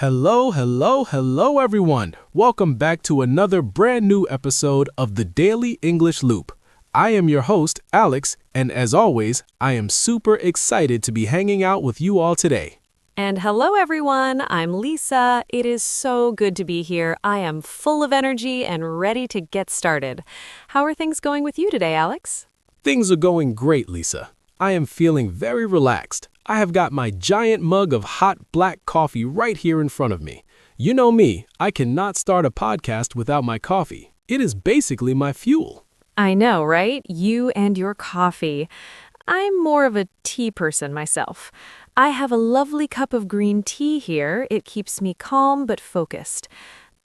Hello, everyone. Welcome back to another brand new episode of the Daily English Loop. I am your host, Alex, and as always, I am super excited to be hanging out with you all today. And hello, everyone. I'm Lisa. It is so good to be here. I am full of energy and ready to get started. How are things going with you today, Alex? Things are going great, Lisa. I am feeling very relaxed. I have got my giant mug of hot black coffee right here in front of me. You know me, I cannot start a podcast without my coffee. It is basically my fuel. I know, right? You and your coffee. I'm more of a tea person myself. I have a lovely cup of green tea here. It keeps me calm but focused.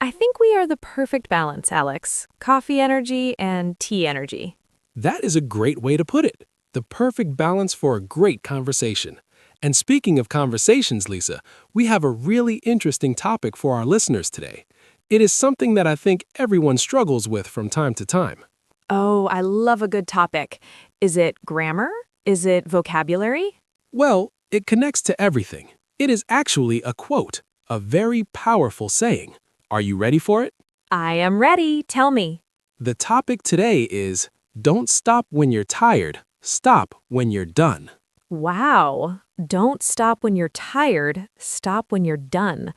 I think we are the perfect balance, Alex. Coffee energy and tea energy. That is a great way to put it. The perfect balance for a great conversation. And speaking of conversations, Lisa, we have a really interesting topic for our listeners today. It is something that I think everyone struggles with from time to time. Oh, I love a good topic. Is it grammar? Is it vocabulary? Well, it connects to everything. It is actually a quote, a very powerful saying. Are you ready for it? I am ready. Tell me. The topic today is, don't stop when you're tired, stop when you're done. Wow. Don't stop when you're tired. Stop when you're done.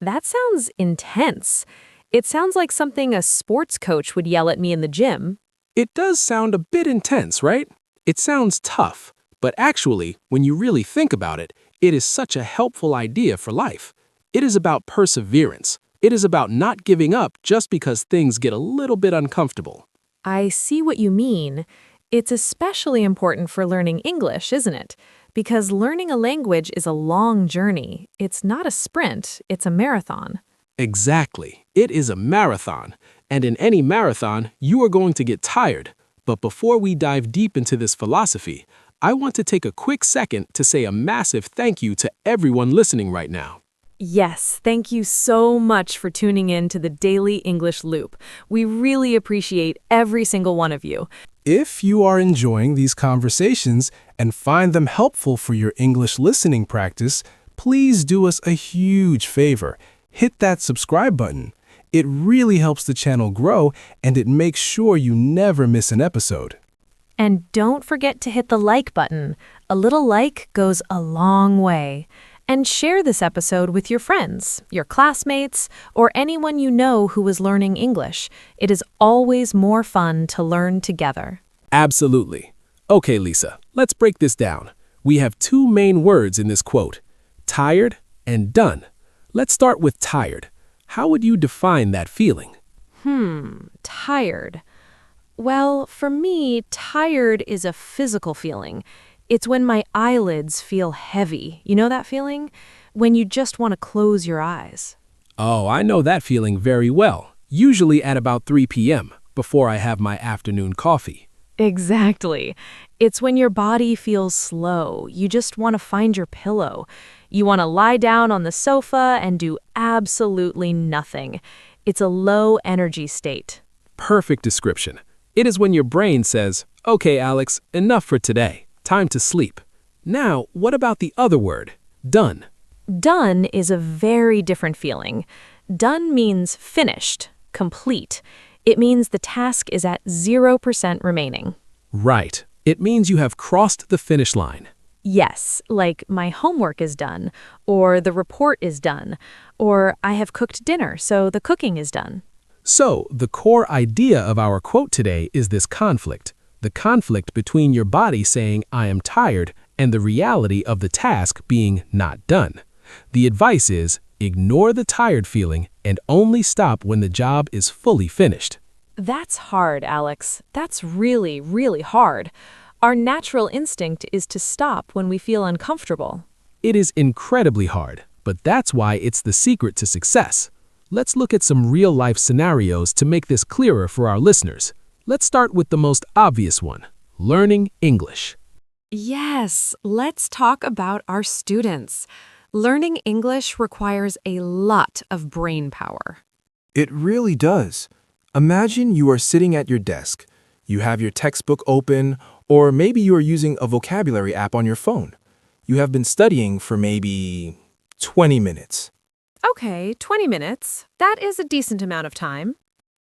That sounds intense. It sounds like something a sports coach would yell at me in the gym. It does sound a bit intense, right? It sounds tough, but actually, when you really think about it, it is such a helpful idea for life. It is about perseverance. It is about not giving up just because things get a little bit uncomfortable. I see what you mean. It's especially important for learning English, isn't it? Because learning a language is a long journey. It's not a sprint, it's a marathon. Exactly. It is a marathon. And in any marathon, you are going to get tired. But before we dive deep into this philosophy, I want to take a quick second to say a massive thank you to everyone listening right now. Yes, thank you so much for tuning in to the Daily English Loop. We really appreciate every single one of you. If you are enjoying these conversations and find them helpful for your English listening practice, please do us a huge favor. Hit that subscribe button. It really helps the channel grow and it makes sure you never miss an episode. And don't forget to hit the like button. A little like goes a long way. And share this episode with your friends, your classmates, or anyone you know who is learning English. It is always more fun to learn together. Absolutely. Okay, Lisa, let's break this down. We have two main words in this quote, tired and done. Let's start with tired. How would you define that feeling? Tired. Well, for me, tired is a physical feeling. It's when my eyelids feel heavy. You know that feeling? When you just want to close your eyes. Oh, I know that feeling very well. Usually at about 3 p.m., before I have my afternoon coffee. Exactly. It's when your body feels slow. You just want to find your pillow. You want to lie down on the sofa and do absolutely nothing. It's a low energy state. Perfect description. It is when your brain says, okay, Alex, enough for today. Time to sleep. Now, what about the other word, done? Done is a very different feeling. Done means finished, complete. It means the task is at 0% remaining. Right. It means you have crossed the finish line. Yes, like my homework is done, or the report is done, or I have cooked dinner, so the cooking is done. So, the core idea of our quote today is this conflict. The conflict between your body saying, I am tired, and the reality of the task being not done. The advice is, ignore the tired feeling and only stop when the job is fully finished. That's hard, Alex. That's really, really hard. Our natural instinct is to stop when we feel uncomfortable. It is incredibly hard, but that's why it's the secret to success. Let's look at some real-life scenarios to make this clearer for our listeners. Let's start with the most obvious one, learning English. Yes, let's talk about our students. Learning English requires a lot of brain power. It really does. Imagine you are sitting at your desk. You have your textbook open, or maybe you are using a vocabulary app on your phone. You have been studying for maybe 20 minutes. Okay, 20 minutes. That is a decent amount of time.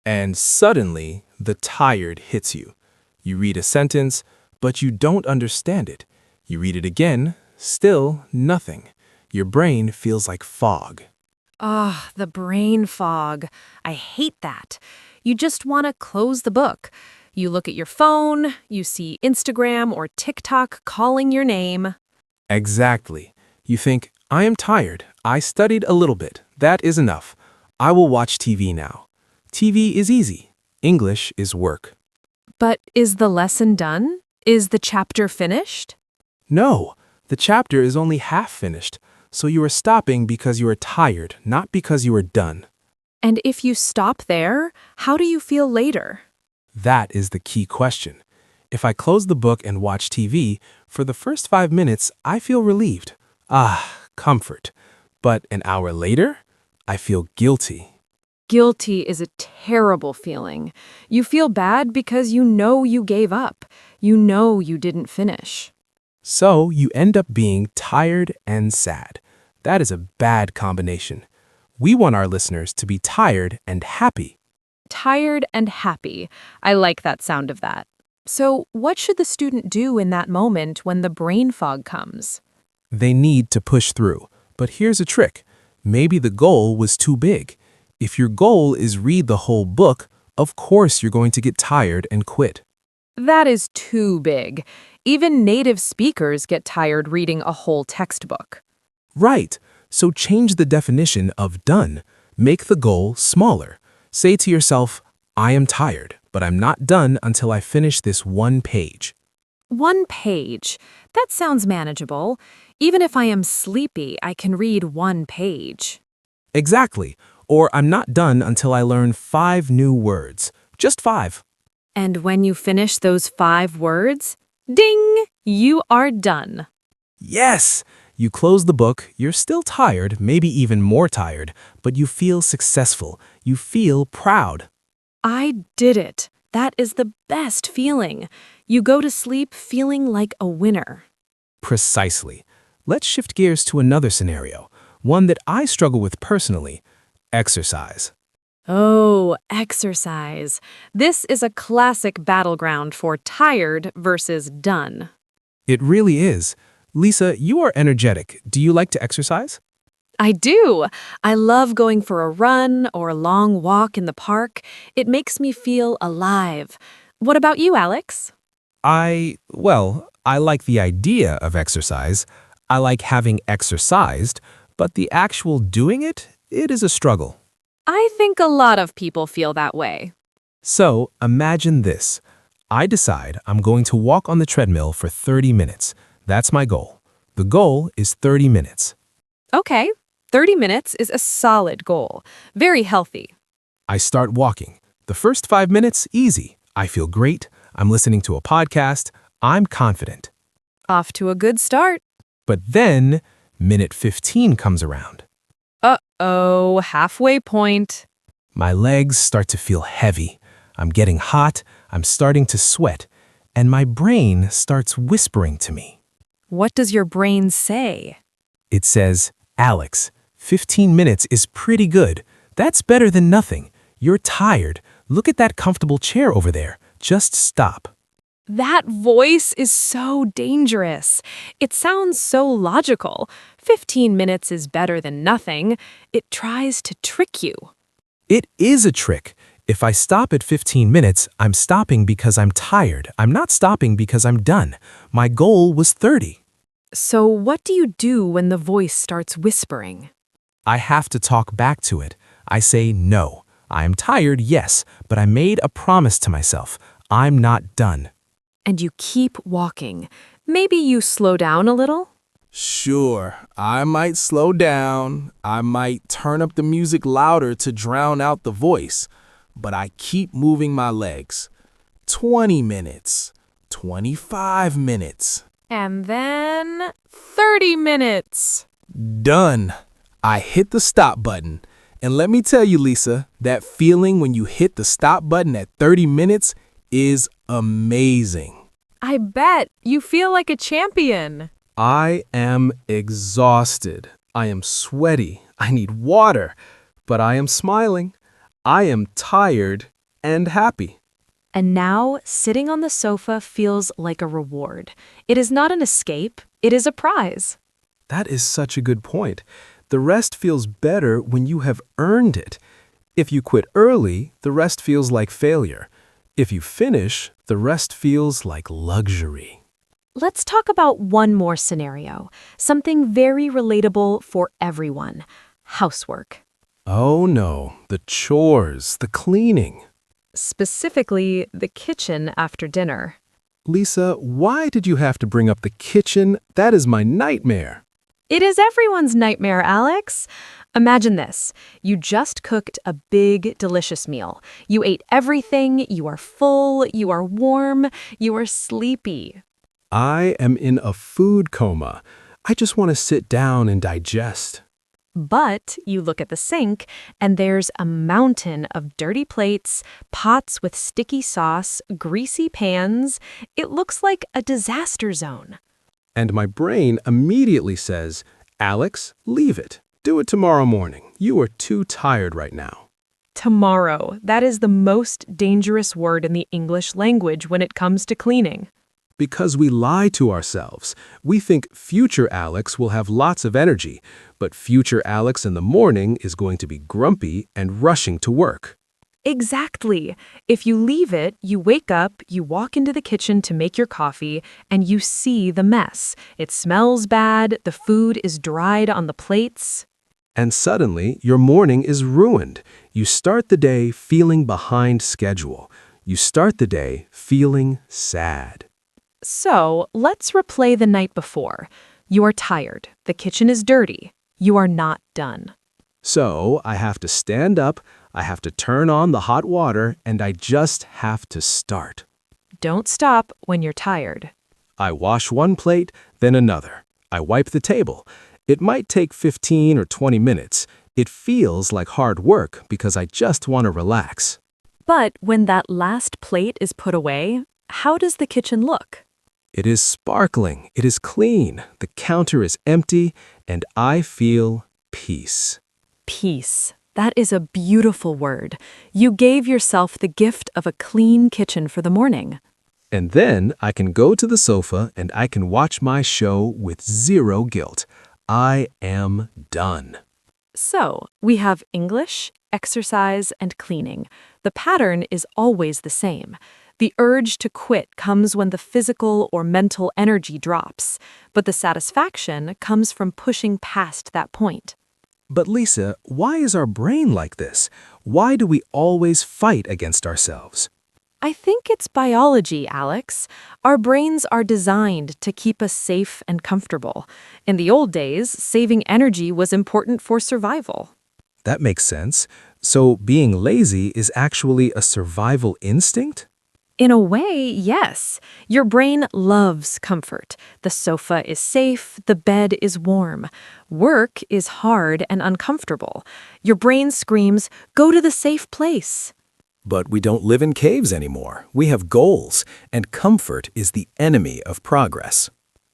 And suddenly, the tired hits you. You read a sentence, but you don't understand it. You read it again, still nothing. Your brain feels like fog. Ah, the brain fog. I hate that. You just want to close the book. You look at your phone, you see Instagram or TikTok calling your name. Exactly. You think, I am tired. I studied a little bit. That is enough. I will watch TV now. TV is easy. English is work. But is the lesson done? Is the chapter finished? No, the chapter is only half finished, so you are stopping because you are tired, not because you are done. And if you stop there, how do you feel later? That is the key question. If I close the book and watch TV, for the first 5 minutes, I feel relieved. Comfort. But an hour later, I feel guilty. Guilty is a terrible feeling. You feel bad because you know you gave up. You know you didn't finish. So you end up being tired and sad. That is a bad combination. We want our listeners to be tired and happy. Tired and happy. I like that sound of that. So, what should the student do in that moment when the brain fog comes? They need to push through. But here's a trick. Maybe the goal was too big. If your goal is read the whole book, of course you're going to get tired and quit. That is too big. Even native speakers get tired reading a whole textbook. Right. So change the definition of done. Make the goal smaller. Say to yourself, I am tired, but I'm not done until I finish this one page. 1 page. That sounds manageable. Even if I am sleepy, I can read 1 page. Exactly. Or I'm not done until I learn 5 new words. Just 5. And when you finish those 5 words, ding, you are done. Yes! You close the book, you're still tired, maybe even more tired, but you feel successful. You feel proud. I did it. That is the best feeling. You go to sleep feeling like a winner. Precisely. Let's shift gears to another scenario, one that I struggle with personally: exercise. Oh, exercise. This is a classic battleground for tired versus done. It really is. Lisa, you are energetic. Do you like to exercise? I do. I love going for a run or a long walk in the park. It makes me feel alive. What about you, Alex? I like the idea of exercise. I like having exercised, but the actual doing it is a struggle. I think a lot of people feel that way. So imagine this. I decide I'm going to walk on the treadmill for 30 minutes. That's my goal. The goal is 30 minutes. Okay, 30 minutes is a solid goal. Very healthy. I start walking. The first 5 minutes, easy. I feel great. I'm listening to a podcast. I'm confident. Off to a good start. But then, minute 15 comes around. Uh-oh, halfway point. My legs start to feel heavy. I'm getting hot. I'm starting to sweat. And my brain starts whispering to me. What does your brain say? It says, Alex, 15 minutes is pretty good. That's better than nothing. You're tired. Look at that comfortable chair over there. Just stop. That voice is so dangerous. It sounds so logical. 15 minutes is better than nothing. It tries to trick you. It is a trick. If I stop at 15 minutes, I'm stopping because I'm tired. I'm not stopping because I'm done. My goal was 30. So what do you do when the voice starts whispering? I have to talk back to it. I say no. I am tired, yes, but I made a promise to myself. I'm not done. And you keep walking. Maybe you slow down a little? Sure, I might slow down. I might turn up the music louder to drown out the voice. But I keep moving my legs. 20 minutes, 25 minutes. And then 30 minutes. Done. I hit the stop button. And let me tell you, Lisa, that feeling when you hit the stop button at 30 minutes is amazing. I bet you feel like a champion. I am exhausted. I am sweaty. I need water. But I am smiling. I am tired and happy. And now, sitting on the sofa feels like a reward. It is not an escape, it is a prize. That is such a good point. The rest feels better when you have earned it. If you quit early, the rest feels like failure. If you finish, the rest feels like luxury. Let's talk about one more scenario, something very relatable for everyone: housework. Oh no, the chores, the cleaning. Specifically, the kitchen after dinner. Lisa, why did you have to bring up the kitchen? That is my nightmare. It is everyone's nightmare, Alex. Imagine this. You just cooked a big, delicious meal. You ate everything, you are full, you are warm, you are sleepy. I am in a food coma. I just want to sit down and digest. But you look at the sink, and there's a mountain of dirty plates, pots with sticky sauce, greasy pans. It looks like a disaster zone. And my brain immediately says, Alex, leave it. Do it tomorrow morning. You are too tired right now. Tomorrow. That is the most dangerous word in the English language when it comes to cleaning. Because we lie to ourselves. We think future Alex will have lots of energy, but future Alex in the morning is going to be grumpy and rushing to work. Exactly. If you leave it, you wake up, you walk into the kitchen to make your coffee, and you see the mess. It smells bad, the food is dried on the plates. And suddenly, your morning is ruined. You start the day feeling behind schedule. You start the day feeling sad. So, let's replay the night before. You are tired. The kitchen is dirty. You are not done. So, I have to stand up, I have to turn on the hot water, and I just have to start. Don't stop when you're tired. I wash one plate, then another. I wipe the table. It might take 15 or 20 minutes. It feels like hard work because I just want to relax. But when that last plate is put away, how does the kitchen look? It is sparkling. It is clean. The counter is empty, and I feel peace. Peace. That is a beautiful word. You gave yourself the gift of a clean kitchen for the morning. And then I can go to the sofa and I can watch my show with zero guilt. I am done. So, we have English, exercise, and cleaning. The pattern is always the same. The urge to quit comes when the physical or mental energy drops, but the satisfaction comes from pushing past that point. But Lisa, why is our brain like this? Why do we always fight against ourselves? I think it's biology, Alex. Our brains are designed to keep us safe and comfortable. In the old days, saving energy was important for survival. That makes sense. So being lazy is actually a survival instinct? In a way, yes. Your brain loves comfort. The sofa is safe, the bed is warm. Work is hard and uncomfortable. Your brain screams, "Go to the safe place." But we don't live in caves anymore. We have goals, and comfort is the enemy of progress.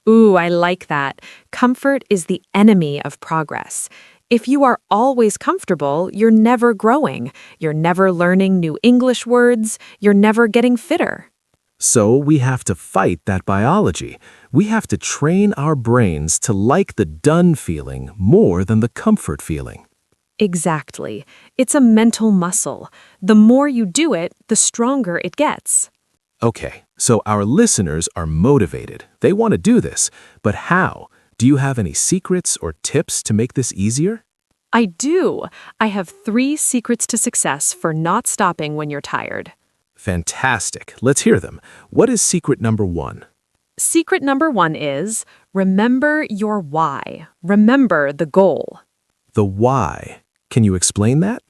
Ooh, I like that. Comfort is the enemy of progress. If you are always comfortable, you're never growing. You're never learning new English words. You're never getting fitter. So we have to fight that biology. We have to train our brains to like the done feeling more than the comfort feeling. Exactly. It's a mental muscle. The more you do it, the stronger it gets. Okay, so our listeners are motivated. They want to do this. But how? Do you have any secrets or tips to make this easier? I do. I have 3 secrets to success for not stopping when you're tired. Fantastic. Let's hear them. What is secret number 1? Secret number 1 is remember your why. Remember the goal. The why. Can you explain that?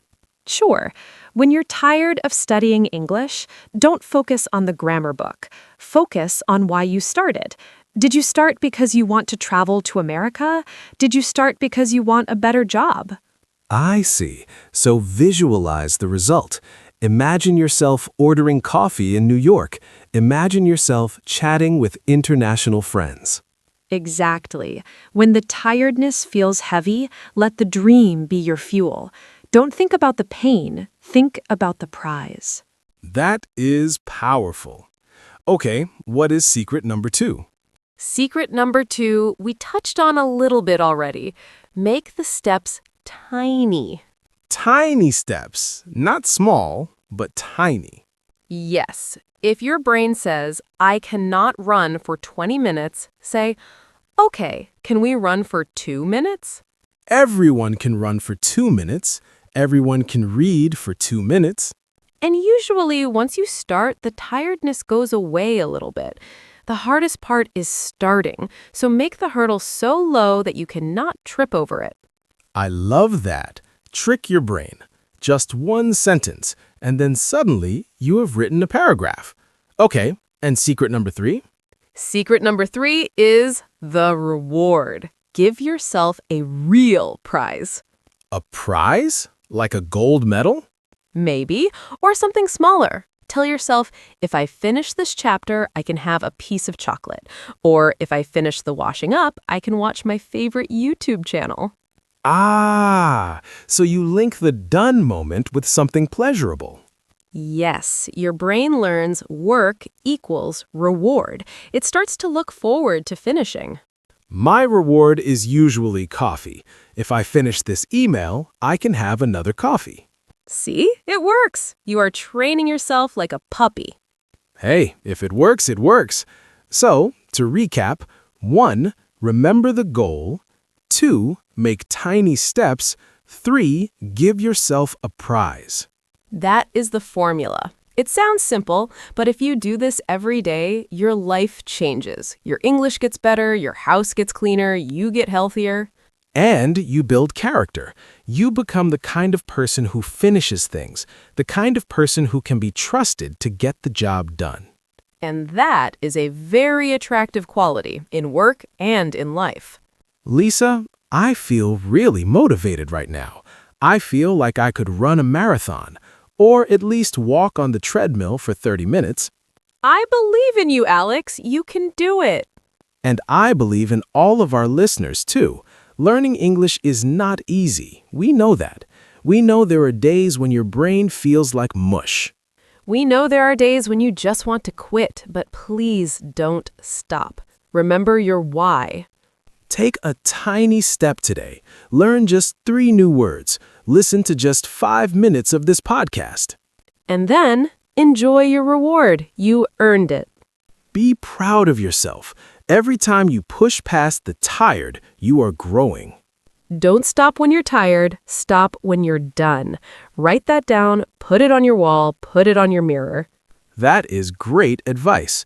Sure. When you're tired of studying English, don't focus on the grammar book. Focus on why you started. Did you start because you want to travel to America? Did you start because you want a better job? I see. So visualize the result. Imagine yourself ordering coffee in New York. Imagine yourself chatting with international friends. Exactly. When the tiredness feels heavy, let the dream be your fuel. Don't think about the pain, think about the prize. That is powerful. Okay, what is secret number 2? Secret number 2, we touched on a little bit already. Make the steps tiny. Tiny steps, not small, but tiny. Yes. If your brain says, I cannot run for 20 minutes, say, okay, can we run for 2 minutes? Everyone can run for 2 minutes. Everyone can read for 2 minutes. And usually, once you start, the tiredness goes away a little bit. The hardest part is starting, so make the hurdle so low that you cannot trip over it. I love that. Trick your brain. Just one sentence, and then suddenly you have written a paragraph. Okay, and secret number 3? Secret number 3 is the reward. Give yourself a real prize. A prize? Like a gold medal? Maybe, or something smaller. Tell yourself, if I finish this chapter, I can have a piece of chocolate. Or if I finish the washing up, I can watch my favorite YouTube channel. Ah, so you link the done moment with something pleasurable. Yes, your brain learns work equals reward. It starts to look forward to finishing. My reward is usually coffee. If I finish this email, I can have another coffee. See? It works. You are training yourself like a puppy. Hey, if it works, it works. So, to recap, 1. Remember the goal. 2. Make tiny steps. 3. Give yourself a prize. That is the formula. It sounds simple, but if you do this every day, your life changes. Your English gets better, your house gets cleaner, you get healthier. And you build character. You become the kind of person who finishes things, the kind of person who can be trusted to get the job done. And that is a very attractive quality in work and in life. Lisa, I feel really motivated right now. I feel like I could run a marathon, or at least walk on the treadmill for 30 minutes. I believe in you, Alex. You can do it. And I believe in all of our listeners, too. Learning English is not easy. We know that. We know there are days when your brain feels like mush. We know there are days when you just want to quit, but please don't stop. Remember your why. Take a tiny step today. Learn just 3 new words. Listen to just 5 minutes of this podcast. And then enjoy your reward. You earned it. Be proud of yourself. Every time you push past the tired, you are growing. Don't stop when you're tired. Stop when you're done. Write that down, put it on your wall, put it on your mirror. That is great advice.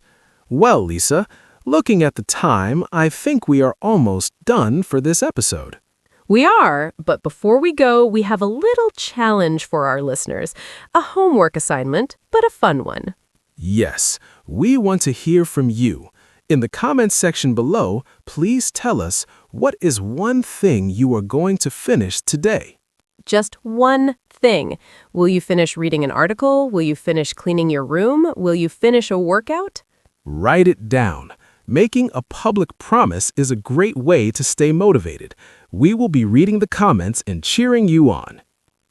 Well, Lisa, looking at the time, I think we are almost done for this episode. We are, but before we go, we have a little challenge for our listeners. A homework assignment, but a fun one. Yes, we want to hear from you. In the comments section below, please tell us what is one thing you are going to finish today. Just one thing. Will you finish reading an article? Will you finish cleaning your room? Will you finish a workout? Write it down. Making a public promise is a great way to stay motivated. We will be reading the comments and cheering you on.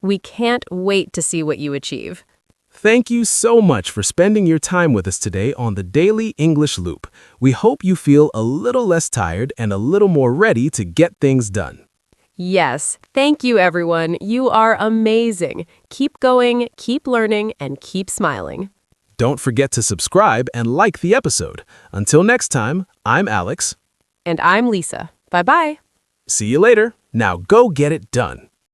We can't wait to see what you achieve. Thank you so much for spending your time with us today on the Daily English Loop. We hope you feel a little less tired and a little more ready to get things done. Yes, thank you, everyone. You are amazing. Keep going, keep learning, and keep smiling. Don't forget to subscribe and like the episode. Until next time, I'm Alex. And I'm Lisa. Bye-bye. See you later. Now go get it done.